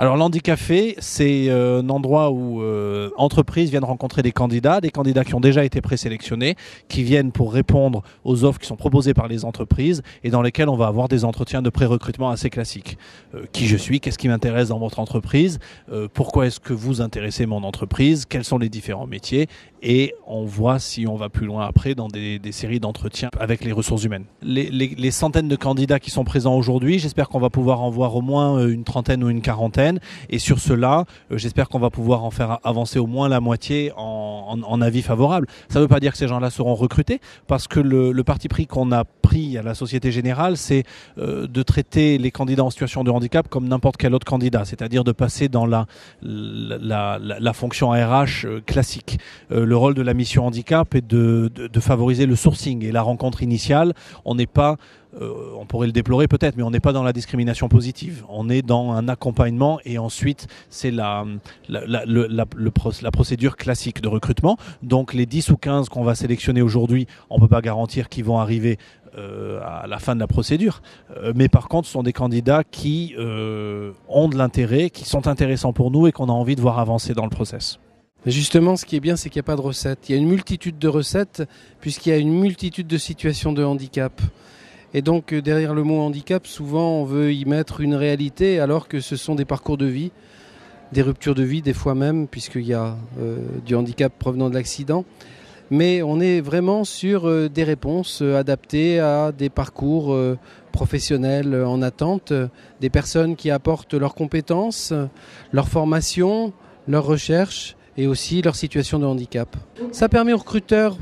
Alors l'handicafé, c'est un endroit où entreprises viennent rencontrer des candidats qui ont déjà été présélectionnés, qui viennent pour répondre aux offres qui sont proposées par les entreprises et dans lesquelles on va avoir des entretiens de pré-recrutement assez classiques. Qui je suis, qu'est-ce qui m'intéresse dans votre entreprise, pourquoi est-ce que vous intéressez mon entreprise, quels sont les différents métiers, et on voit si on va plus loin après dans des séries d'entretiens avec les ressources humaines. Les centaines de candidats qui sont présents aujourd'hui, j'espère qu'on va pouvoir en voir au moins une trentaine ou une quarantaine. Et sur cela, j'espère qu'on va pouvoir en faire avancer au moins la moitié en avis favorable. Ça ne veut pas dire que ces gens-là seront recrutés, parce que le parti pris qu'on a pris à la Société Générale, c'est de traiter les candidats en situation de handicap comme n'importe quel autre candidat, c'est-à-dire de passer dans la fonction RH classique. Le rôle de la mission handicap est de favoriser le sourcing et la rencontre initiale. On n'est pas on pourrait le déplorer peut-être, mais on n'est pas dans la discrimination positive. On est dans un accompagnement et ensuite c'est la procédure classique de recrutement. Donc les 10 ou 15 qu'on va sélectionner aujourd'hui, on ne peut pas garantir qu'ils vont arriver à la fin de la procédure. Mais par contre, ce sont des candidats qui ont de l'intérêt, qui sont intéressants pour nous et qu'on a envie de voir avancer dans le process. Justement, ce qui est bien, c'est qu'il n'y a pas de recette. Il y a une multitude de recettes puisqu'il y a une multitude de situations de handicap. Et donc derrière le mot handicap, souvent on veut y mettre une réalité alors que ce sont des parcours de vie, des ruptures de vie des fois même, puisqu'il y a du handicap provenant de l'accident. Mais on est vraiment sur des réponses adaptées à des parcours professionnels en attente, des personnes qui apportent leurs compétences, leur formation, leurs recherches et aussi leur situation de handicap. Ça permet aux recruteurs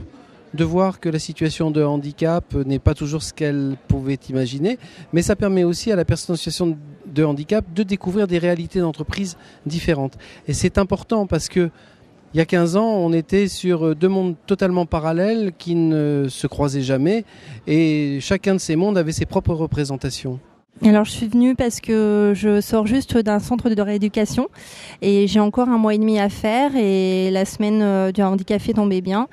de voir que la situation de handicap n'est pas toujours ce qu'elle pouvait imaginer, mais ça permet aussi à la personne en situation de handicap de découvrir des réalités d'entreprise différentes. Et c'est important parce que il y a 15 ans, on était sur deux mondes totalement parallèles qui ne se croisaient jamais et chacun de ces mondes avait ses propres représentations. Alors je suis venue parce que je sors juste d'un centre de rééducation et j'ai encore 1 mois et demi à faire et la semaine du handicapé tombait bien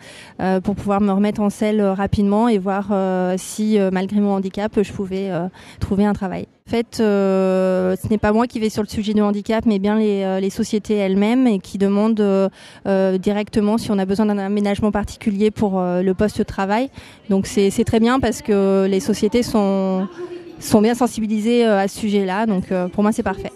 pour pouvoir me remettre en selle rapidement et voir si malgré mon handicap je pouvais trouver un travail. En fait, ce n'est pas moi qui vais sur le sujet du handicap, mais bien les sociétés elles-mêmes et qui demandent directement si on a besoin d'un aménagement particulier pour le poste de travail. Donc c'est très bien parce que les sociétés sont bien sensibilisés à ce sujet-là, donc pour moi c'est parfait.